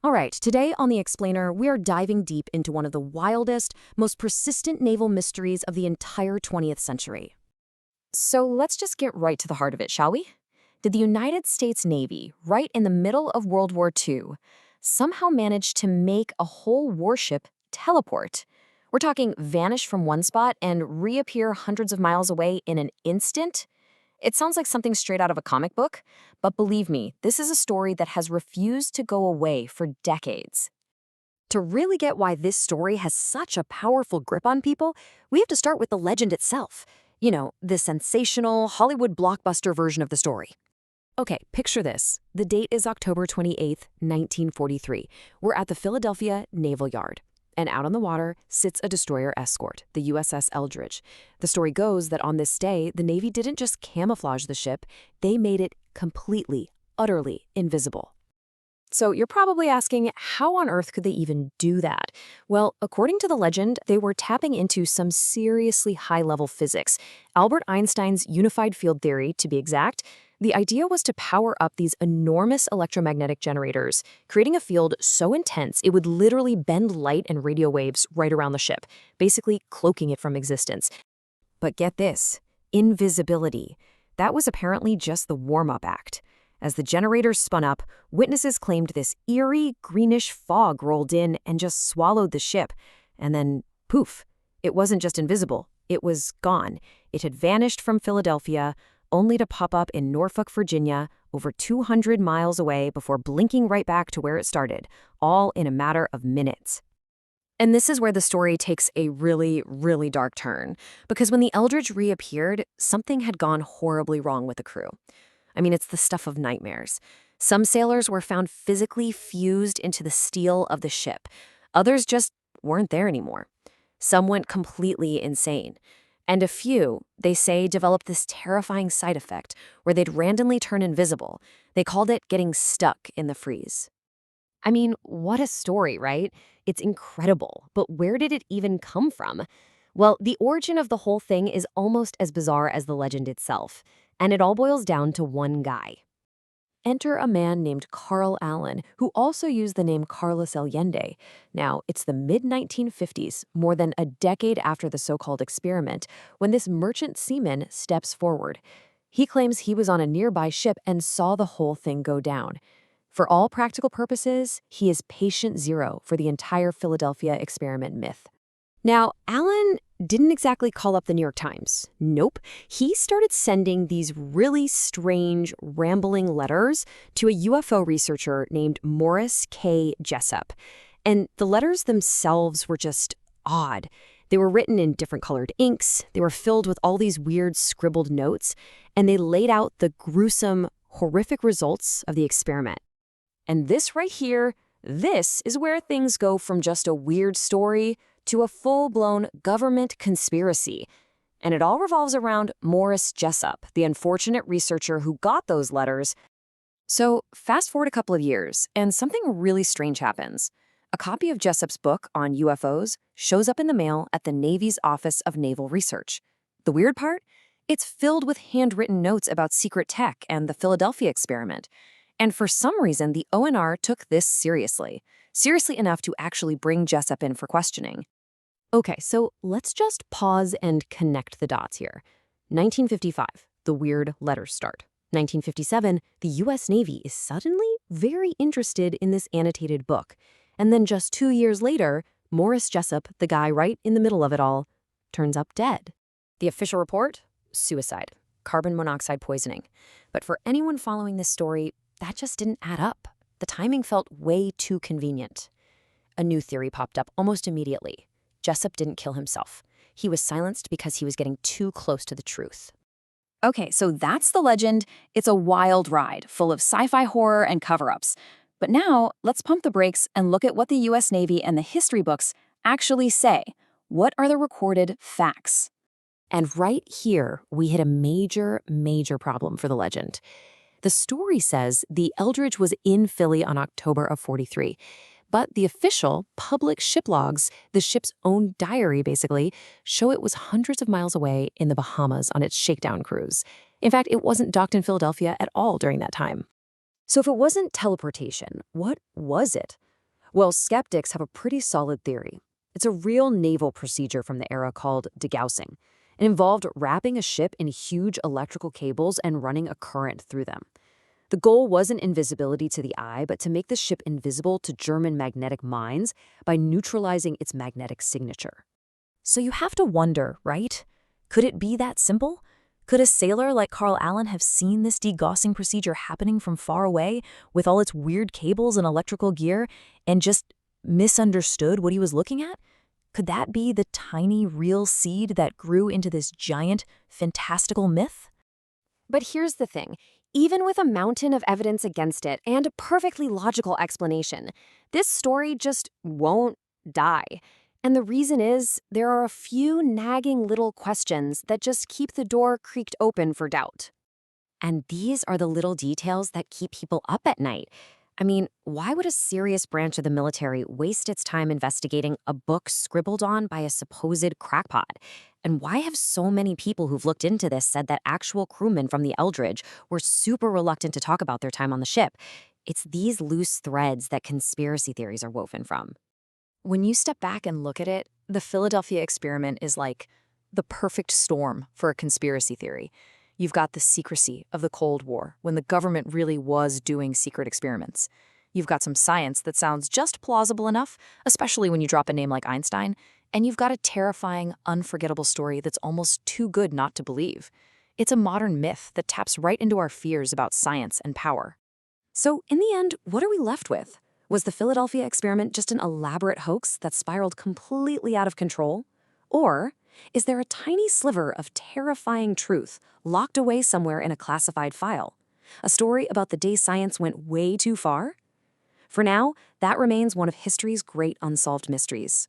All right, today on The Explainer, we are diving deep into one of the wildest, most persistent naval mysteries of the entire 20th century. So let's just get right to the heart of it, shall we? Did the United States Navy, right in the middle of World War II, somehow manage to make a whole warship teleport? We're talking vanish from one spot and reappear hundreds of miles away in an instant? It sounds like something straight out of a comic book, but believe me, this is a story that has refused to go away for decades. To really get why this story has such a powerful grip on people, we have to start with the legend itself. You know, the sensational Hollywood blockbuster version of the story. Okay, picture this. The date is October 28th, 1943. We're at the Philadelphia Naval Yard. And out on the water sits a destroyer escort, the USS Eldridge. The story goes that on this day, the Navy didn't just camouflage the ship, they made it completely, utterly invisible. So you're probably asking, how on earth could they even do that? Well, according to the legend, they were tapping into some seriously high-level physics. Albert Einstein's unified field theory, to be exact. The idea was to power up these enormous electromagnetic generators, creating a field so intense it would literally bend light and radio waves right around the ship, basically cloaking it from existence. But get this, invisibility. That was apparently just the warm-up act. As the generators spun up, witnesses claimed this eerie, greenish fog rolled in and just swallowed the ship. And then, poof, it wasn't just invisible, it was gone. It had vanished from Philadelphia, only to pop up in Norfolk, Virginia, over 200 miles away before blinking right back to where it started, all in a matter of minutes. And this is where the story takes a really, really dark turn, because when the Eldridge reappeared, something had gone horribly wrong with the crew. I mean, it's the stuff of nightmares. Some sailors were found physically fused into the steel of the ship. Others just weren't there anymore. Some went completely insane. And a few, they say, developed this terrifying side effect where they'd randomly turn invisible. They called it getting stuck in the freeze. I mean, what a story, right? It's incredible, but where did it even come from? Well, the origin of the whole thing is almost as bizarre as the legend itself, and it all boils down to one guy. Enter a man named Carl Allen, who also used the name Carlos Allende. Now, it's the mid-1950s, more than a decade after the so-called experiment, when this merchant seaman steps forward. He claims he was on a nearby ship and saw the whole thing go down. For all practical purposes, he is patient zero for the entire Philadelphia experiment myth. Now, Allen didn't exactly call up the New York Times. Nope. He started sending these really strange, rambling letters to a UFO researcher named Morris K. Jessup. And the letters themselves were just odd. They were written in different colored inks. They were filled with all these weird scribbled notes. And they laid out the gruesome, horrific results of the experiment. And this right here, this is where things go from just a weird story to a full-blown government conspiracy. And it all revolves around Morris Jessup, the unfortunate researcher who got those letters. So fast forward a couple of years, and something really strange happens. A copy of Jessup's book on UFOs shows up in the mail at the Navy's Office of Naval Research. The weird part? It's filled with handwritten notes about secret tech and the Philadelphia experiment. And for some reason, the ONR took this seriously enough to actually bring Jessup in for questioning. Okay, so let's just pause and connect the dots here. 1955, the weird letters start. 1957, the U.S. Navy is suddenly very interested in this annotated book. And then just 2 years later, Morris Jessup, the guy right in the middle of it all, turns up dead. The official report? Suicide. Carbon monoxide poisoning. But for anyone following this story, that just didn't add up. The timing felt way too convenient. A new theory popped up almost immediately. Jessup didn't kill himself. He was silenced because he was getting too close to the truth. Okay, so that's the legend. It's a wild ride, full of sci-fi horror and cover-ups. But now, let's pump the brakes and look at what the U.S. Navy and the history books actually say. What are the recorded facts? And right here, we hit a major, major problem for the legend. The story says the Eldridge was in Philly on October of 43. But the official public ship logs, the ship's own diary basically, show it was hundreds of miles away in the Bahamas on its shakedown cruise. In fact, it wasn't docked in Philadelphia at all during that time. So if it wasn't teleportation, what was it? Well, skeptics have a pretty solid theory. It's a real naval procedure from the era called degaussing. It involved wrapping a ship in huge electrical cables and running a current through them. The goal wasn't invisibility to the eye, but to make the ship invisible to German magnetic mines by neutralizing its magnetic signature. So you have to wonder, right? Could it be that simple? Could a sailor like Carl Allen have seen this degaussing procedure happening from far away with all its weird cables and electrical gear and just misunderstood what he was looking at? Could that be the tiny, real seed that grew into this giant, fantastical myth? But here's the thing. Even with a mountain of evidence against it and a perfectly logical explanation, this story just won't die. And the reason is there are a few nagging little questions that just keep the door creaked open for doubt. And these are the little details that keep people up at night. I mean, why would a serious branch of the military waste its time investigating a book scribbled on by a supposed crackpot? And why have so many people who've looked into this said that actual crewmen from the Eldridge were super reluctant to talk about their time on the ship? It's these loose threads that conspiracy theories are woven from. When you step back and look at it, the Philadelphia experiment is like the perfect storm for a conspiracy theory. You've got the secrecy of the Cold War, when the government really was doing secret experiments. You've got some science that sounds just plausible enough, especially when you drop a name like Einstein. And you've got a terrifying, unforgettable story that's almost too good not to believe. It's a modern myth that taps right into our fears about science and power. So, in the end, what are we left with? Was the Philadelphia experiment just an elaborate hoax that spiraled completely out of control? Or is there a tiny sliver of terrifying truth locked away somewhere in a classified file? A story about the day science went way too far? For now, that remains one of history's great unsolved mysteries.